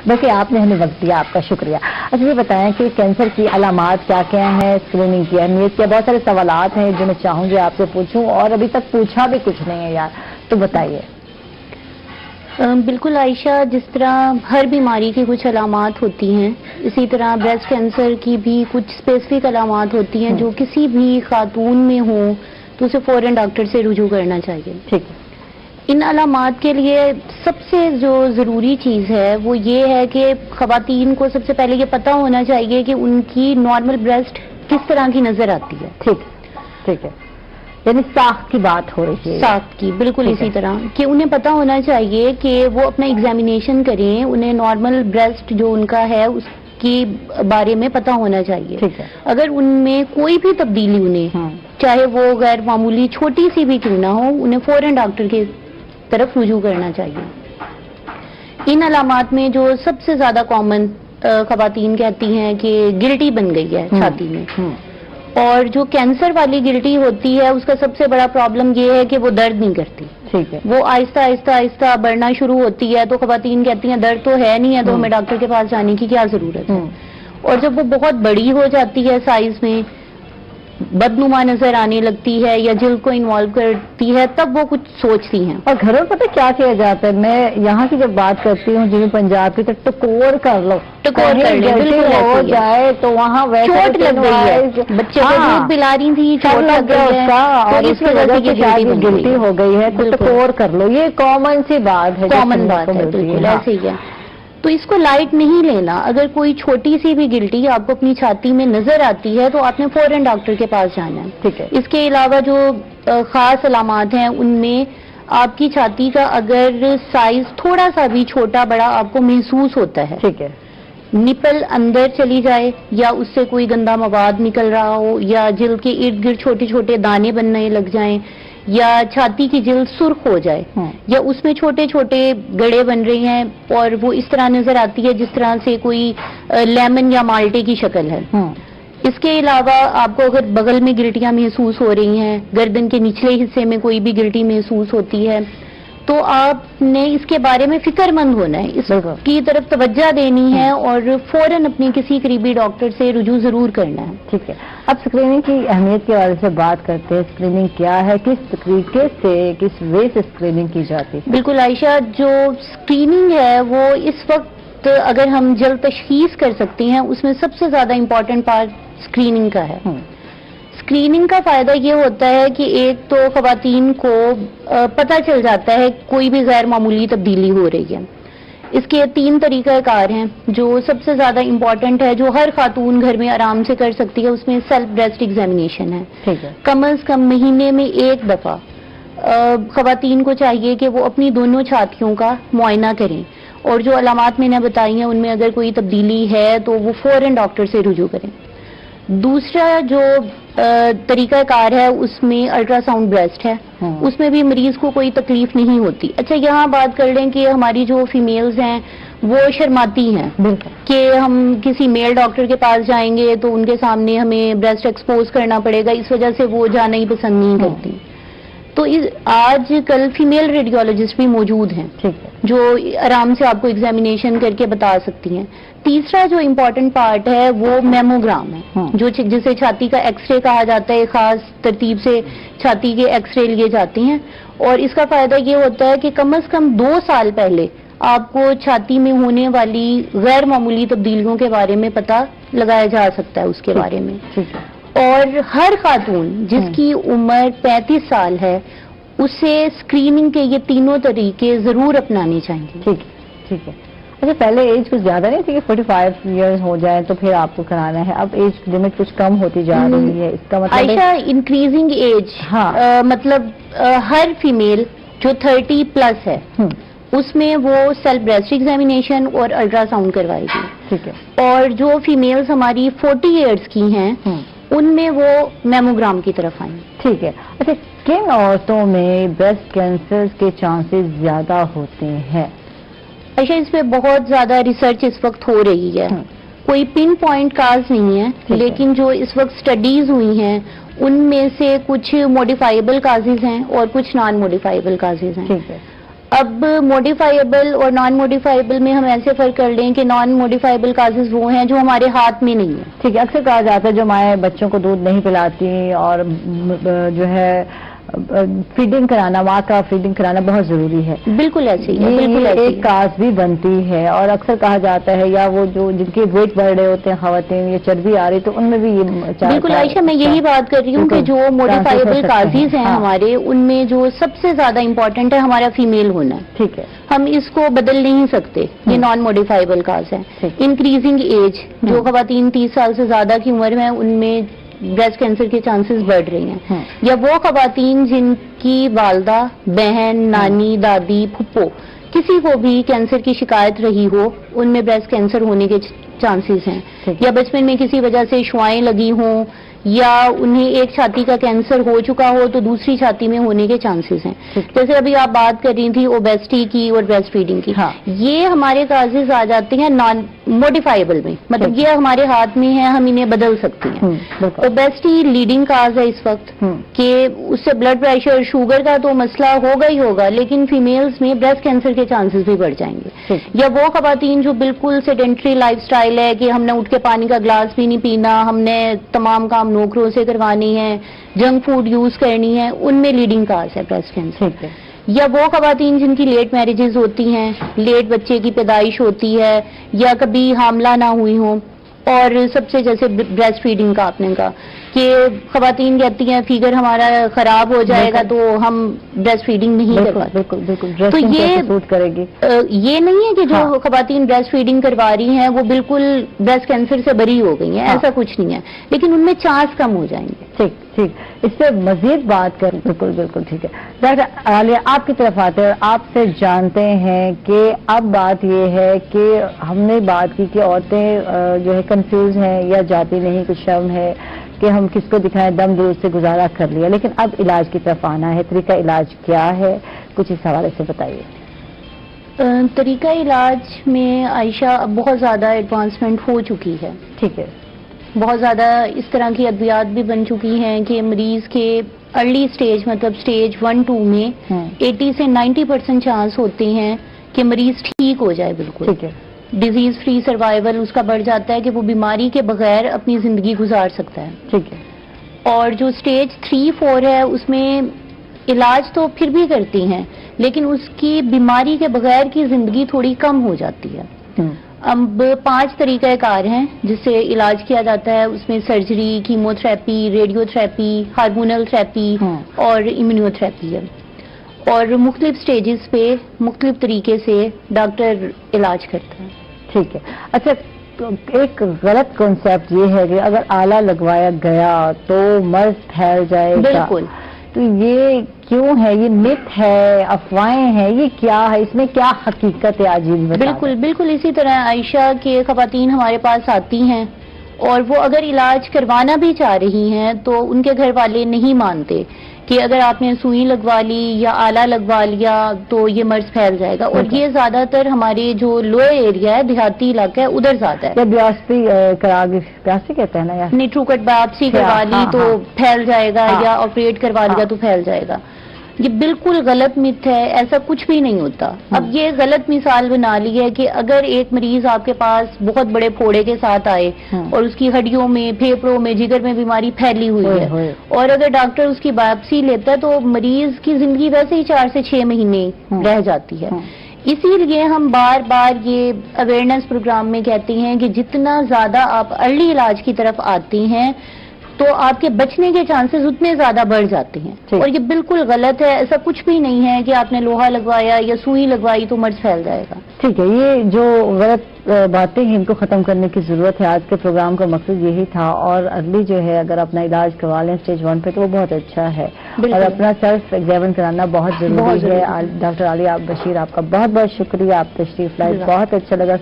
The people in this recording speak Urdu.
بلکہ آپ نے ہمیں وقت دیا، آپ کا شکریہ۔ اچھا یہ بتائیں کہ کینسر کی علامات کیا کیا ہیں، اسکریننگ کی اہمیت کیا؟ بہت سارے سوالات ہیں جو میں چاہوں گی آپ سے پوچھوں اور ابھی تک پوچھا بھی کچھ نہیں ہے یار، تو بتائیے۔ بالکل عائشہ، جس طرح ہر بیماری کی کچھ علامات ہوتی ہیں، اسی طرح بریسٹ کینسر کی بھی کچھ اسپیسیفک علامات ہوتی ہیں جو کسی بھی خاتون میں ہوں تو اسے فوراً ڈاکٹر سے رجوع کرنا چاہیے۔ ٹھیک ہے۔ ان علامات کے لیے سب سے جو ضروری چیز ہے وہ یہ ہے کہ خواتین کو سب سے پہلے یہ پتہ ہونا چاہیے کہ ان کی نارمل بریسٹ کس طرح کی نظر آتی ہے۔ ٹھیک ہے، یعنی ساخت کی بات ہو رہی ہے، ساخت کی، بالکل اسی طرح کہ انہیں پتہ ہونا چاہیے کہ وہ اپنا ایگزامینیشن کریں، انہیں نارمل بریسٹ جو ان کا ہے اس کے بارے میں پتہ ہونا چاہیے۔ ٹھیک ہے۔ اگر ان میں کوئی بھی تبدیلی انہیں چاہے وہ غیر معمولی چھوٹی سی بھی کیوں نہ ہو، انہیں فوراً ڈاکٹر کے طرف رجوع کرنا چاہیے۔ ان علامات میں جو سب سے زیادہ کامن خواتین کہتی ہیں کہ گلٹی بن گئی ہے چھاتی میں، اور جو کینسر والی گلٹی ہوتی ہے اس کا سب سے بڑا پرابلم یہ ہے کہ وہ درد نہیں کرتی۔ ٹھیک ہے۔ وہ آہستہ آہستہ آہستہ بڑھنا شروع ہوتی ہے، تو خواتین کہتی ہیں درد تو ہے نہیں ہے تو ہمیں ڈاکٹر کے پاس جانے کی کیا ضرورت ہے۔ اور جب وہ بہت بڑی ہو جاتی ہے سائز میں، بدنما نظر آنے لگتی ہے یا جلد کو انوالو کرتی ہے، تب وہ کچھ سوچتی ہیں۔ اور گھروں میں پتہ کیا کیا جاتا ہے، میں یہاں کی جب بات کرتی ہوں جنوبی پنجاب کی، تو ٹکور کر لو، ٹکور کر لیں، بالکل ہو جائے تو وہاں چوٹ لگ گئی ہے، بچے کو دودھ پلا رہی تھی، چوٹ لگ گئی ہے اور اس کی وجہ سے شاید گلٹی ہو گئی ہے، تو ٹکور کر لو، یہ کامن سی بات ہے، کامن بات ہے، بالکل ایسے ہی ہے۔ تو اس کو لائٹ نہیں لینا، اگر کوئی چھوٹی سی بھی گلٹی آپ کو اپنی چھاتی میں نظر آتی ہے تو آپ نے فوراً ڈاکٹر کے پاس جانا ہے۔ ٹھیک ہے۔ اس کے علاوہ جو خاص علامات ہیں ان میں آپ کی چھاتی کا اگر سائز تھوڑا سا بھی چھوٹا بڑا آپ کو محسوس ہوتا ہے، ٹھیک ہے، نپل اندر چلی جائے یا اس سے کوئی گندا مواد نکل رہا ہو یا جلد کے ارد گرد چھوٹے چھوٹے دانے بننے لگ جائیں یا چھاتی کی جلد سرخ ہو جائے یا اس میں چھوٹے چھوٹے گڑے بن رہے ہیں اور وہ اس طرح نظر آتی ہے جس طرح سے کوئی لیمن یا مالٹے کی شکل ہے۔ اس کے علاوہ آپ کو اگر بغل میں گلٹیاں محسوس ہو رہی ہیں، گردن کے نچلے حصے میں کوئی بھی گلٹی محسوس ہوتی ہے، تو آپ نے اس کے بارے میں فکر مند ہونا ہے، اس کی طرف توجہ دینی ہے اور فوراً اپنے کسی قریبی ڈاکٹر سے رجوع ضرور کرنا ہے۔ ٹھیک ہے۔ اب اسکریننگ کی اہمیت کے بارے سے بات کرتے ہیں، اسکریننگ کیا ہے، کس طریقے سے کس وے سے اسکریننگ کی جاتی ہے؟ بالکل عائشہ، جو اسکریننگ ہے وہ اس وقت اگر ہم جلد تشخیص کر سکتے ہیں اس میں سب سے زیادہ امپورٹنٹ پارٹ اسکریننگ کا ہے۔ اسکریننگ کا فائدہ یہ ہوتا ہے کہ ایک تو خواتین کو پتہ چل جاتا ہے کوئی بھی غیر معمولی تبدیلی ہو رہی ہے۔ اس کے 3 طریقہ کار ہیں جو سب سے زیادہ امپورٹنٹ ہے، جو ہر خاتون گھر میں آرام سے کر سکتی ہے۔ اس میں سیلف بریسٹ ایگزامینیشن ہے۔ ٹھیک ہے۔ کم از کم مہینے میں 1 دفعہ خواتین کو چاہیے کہ وہ اپنی دونوں چھاتیوں کا معائنہ کریں اور جو علامات میں نے بتائی ہیں ان میں اگر کوئی تبدیلی ہے تو وہ فوراً ڈاکٹر سے رجوع کریں۔ دوسرا جو طریقہ کار ہے اس میں الٹرا ساؤنڈ بریسٹ ہے، اس میں بھی مریض کو کوئی تکلیف نہیں ہوتی۔ اچھا یہاں بات کر لیں کہ ہماری جو فیمیلز ہیں وہ شرماتی ہیں کہ ہم کسی میل ڈاکٹر کے پاس جائیں گے تو ان کے سامنے ہمیں بریسٹ ایکسپوز کرنا پڑے گا، اس وجہ سے وہ جانا ہی پسند نہیں کرتی۔ تو آج کل فیمیل ریڈیولوجسٹ بھی موجود ہیں جو آرام سے آپ کو ایگزامینیشن کر کے بتا سکتی ہیں۔ تیسرا جو امپورٹنٹ پارٹ ہے وہ میموگرام ہے، جو جسے چھاتی کا ایکس رے کہا جاتا ہے۔ خاص ترتیب سے چھاتی کے ایکس رے لیے جاتے ہیں اور اس کا فائدہ یہ ہوتا ہے کہ کم از کم 2 سال پہلے آپ کو چھاتی میں ہونے والی غیر معمولی تبدیلیوں کے بارے میں پتہ لگایا جا سکتا ہے اس کے بارے میں۔ اور ہر خاتون جس کی عمر 35 سال ہے اسے اسکریننگ کے یہ 3 طریقے ضرور اپنانے چاہیے۔ ٹھیک ہے۔ اچھا پہلے ایج کچھ زیادہ نہیں تھی کہ 45 ایئرز ہو جائے تو پھر آپ کو کرانا ہے، اب ایج لمٹ کچھ کم ہوتی جا رہی ہے، اس کا مطلب عائشہ انکریزنگ ایج مطلب ہر فیمیل جو 30 پلس ہے اس میں وہ سیلف بریسٹ ایگزامینیشن اور الٹرا ساؤنڈ کروائے گی۔ ٹھیک ہے۔ اور جو فیمیلز ہماری 40 ایئرز کی ہیں ان میں وہ میموگرام کی طرف آئیں۔ ٹھیک ہے۔ اچھا کن عورتوں میں بریسٹ کینسر کے چانسز زیادہ ہوتے ہیں؟ اچھا اس پہ بہت زیادہ ریسرچ اس وقت ہو رہی ہے، کوئی پن پوائنٹ کاز نہیں ہے، لیکن جو اس وقت سٹڈیز ہوئی ہیں ان میں سے کچھ موڈیفائیبل کازز ہیں اور کچھ نان موڈیفائیبل کازز ہیں۔ ٹھیک ہے۔ اب موڈیفائیبل اور نان موڈیفائیبل میں ہم ایسے فرق کر لیں کہ نان موڈیفائیبل کازز وہ ہیں جو ہمارے ہاتھ میں نہیں ہیں. ٹھیک ہے. اکثر کہا جاتا ہے جو مائیں بچوں کو دودھ نہیں پلاتی اور جو ہے فیڈنگ کرانا، ماں کا فیڈنگ کرانا بہت ضروری ہے. بالکل ایسے ہی ہے، بالکل یہ ایسے ہی ایک کاز بھی بنتی ہے اور اکثر کہا جاتا ہے یا وہ جو جن کے ویٹ بڑھ رہے ہوتے ہیں خواتین یا چربی آ رہی تو ان میں بھی یہ بالکل عائشہ میں یہی بات کر رہی ہوں کہ جو موڈیفائیبل کازز ہیں ہمارے، ان میں جو سب سے زیادہ امپورٹنٹ ہے ہمارا فیمیل ہونا. ٹھیک ہے. ہم اس کو بدل نہیں سکتے. یہ نان موڈیفائیبل کاز ہے. انکریزنگ ایج، جو خواتین 30 سال سے زیادہ کی عمر میں ان میں بریسٹ کینسر کے چانسز بڑھ رہی ہیں، یا وہ خواتین جن کی والدہ، بہن، نانی، دادی، پھپھو کسی کو بھی کینسر کی شکایت رہی ہو، ان میں بریسٹ کینسر ہونے کے چانسز ہیں. یا بچپن میں کسی وجہ سے شوائیں لگی ہوں یا انہیں ایک چھاتی کا کینسر ہو چکا ہو تو دوسری چھاتی میں ہونے کے چانسز ہیں. جیسے ابھی آپ بات کر رہی تھی اوبیسٹی کی اور بریسٹ فیڈنگ کی، یہ ہمارے کازز آ جاتے ہیں نان موڈیفائیبل میں، مطلب یہ ہمارے ہاتھ میں ہے، ہم انہیں بدل سکتے ہیں. اوبیسٹی لیڈنگ کاز ہے اس وقت کہ اس سے بلڈ پریشر، شوگر کا تو مسئلہ ہوگا ہی ہوگا، لیکن فیمیلز میں بریسٹ کینسر کے چانسز بھی بڑھ جائیں گے. یا وہ خواتین جو بالکل سیڈنٹری لائف سٹائل ہے کہ ہم نے اٹھ کے پانی کا گلاس بھی نہیں پینا، ہم نے تمام کام نوکروں سے کروانی ہے، جنک فوڈ یوز کرنی ہے، ان میں لیڈنگ کاز ہے بریسٹ کینسر. یا وہ خواتین جن کی لیٹ میرجز ہوتی ہیں، لیٹ بچے کی پیدائش ہوتی ہے یا کبھی حاملہ نہ ہوئی ہوں. اور سب سے جیسے بریسٹ فیڈنگ کا آپ نے کہا کہ خواتین کہتی ہیں فیگر ہمارا خراب ہو جائے گا تو ہم بریسٹ فیڈنگ نہیں کرواتے. بالکل. تو یہ نہیں ہے کہ جو خواتین بریسٹ فیڈنگ کروا رہی ہیں وہ بالکل بریسٹ کینسر سے بری ہو گئی ہیں، ایسا کچھ نہیں ہے، لیکن ان میں چانس کم ہو جائیں گے. ٹھیک. اس سے مزید بات کریں. بالکل ٹھیک ہے. ڈاکٹر عالیہ آپ کی طرف آتے ہیں اور آپ سے جانتے ہیں کہ اب بات یہ ہے کہ ہم نے بات کی کہ عورتیں جو ہے کنفیوز ہیں یا جاتی نہیں، کچھ شرم ہے کہ ہم کس کو دکھائیں، دم درد سے گزارا کر لیا، لیکن اب علاج کی طرف آنا ہے. طریقہ علاج کیا ہے، کچھ اس حوالے سے بتائیے. طریقہ علاج میں عائشہ اب بہت زیادہ ایڈوانسمنٹ ہو چکی ہے. ٹھیک ہے. بہت زیادہ اس طرح کی ادویات بھی بن چکی ہیں کہ مریض کے ارلی سٹیج مطلب سٹیج 1-2 میں 80 سے 90% چانس ہوتے ہیں کہ مریض ٹھیک ہو جائے. بالکل ٹھیک ہے. ڈیزیز فری سروائیول اس کا بڑھ جاتا ہے کہ وہ بیماری کے بغیر اپنی زندگی گزار سکتا ہے. ٹھیک ہے. اور جو سٹیج 3-4 ہے اس میں علاج تو پھر بھی کرتی ہیں لیکن اس کی بیماری کے بغیر کی زندگی تھوڑی کم ہو جاتی ہے. اب 5 طریقہ کار ہیں جس سے علاج کیا جاتا ہے. اس میں surgery, chemo therapy, radio therapy, hormonal therapy اور امیونو تھراپی ہے. اور مختلف سٹیجز پہ مختلف طریقے سے ڈاکٹر علاج کرتا ہے. ٹھیک ہے. اچھا ایک غلط کنسیپٹ یہ ہے کہ اگر آلہ لگوایا گیا تو مرض پھیل جائے گا. بالکل. تو یہ کیوں ہے؟ یہ مت ہے، افواہیں ہیں، یہ کیا ہے؟ اس میں کیا حقیقت ہے؟ عجیب. بالکل اسی طرح عائشہ کے خواتین ہمارے پاس آتی ہیں اور وہ اگر علاج کروانا بھی چاہ رہی ہیں تو ان کے گھر والے نہیں مانتے کہ اگر آپ نے سوئی لگوا لی یا آلہ لگوا لیا تو یہ مرض پھیل جائے گا. اور یہ زیادہ تر ہمارے جو لوئر ایریا ہے، دیہاتی علاقہ ہے، ادھر زیادہ ہے. بیاپسی کہتے ہیں نا، یا نیٹروکٹ بایوپسی کروا لی تو پھیل جائے گا یا آپریٹ کروا لیا تو پھیل جائے گا. یہ بالکل غلط مت ہے، ایسا کچھ بھی نہیں ہوتا. اب یہ غلط مثال بنا لی ہے کہ اگر ایک مریض آپ کے پاس بہت بڑے پھوڑے کے ساتھ آئے اور اس کی ہڈیوں میں، پھیپھڑوں میں، جگر میں بیماری پھیلی ہوئی ہے اور اگر ڈاکٹر اس کی بایوپسی لیتا ہے تو مریض کی زندگی ویسے ہی 4 سے 6 مہینے رہ جاتی ہے. اسی لیے ہم بار بار یہ اویئرنیس پروگرام میں کہتے ہیں کہ جتنا زیادہ آپ ارلی علاج کی طرف آتی ہیں تو آپ کے بچنے کے چانسز اتنے زیادہ بڑھ جاتے ہیں. اور یہ بالکل غلط ہے. ایسا کچھ بھی نہیں ہے کہ آپ نے لوہا لگوایا یا سوئی لگوائی تو مرض پھیل جائے گا. ٹھیک ہے. یہ جو غلط باتیں ہیں ان کو ختم کرنے کی ضرورت ہے. آج کے پروگرام کا مقصد یہی تھا. اور ارلی جو ہے اگر اپنا علاج کروا لیں سٹیج 1 پہ تو وہ بہت اچھا ہے. اور اپنا سیلف ایگزامن کرانا بہت ضروری ہے. ڈاکٹر عالیہ بشیر آپ کا بہت بہت شکریہ. آپ تشریف لائے، بہت اچھا لگا.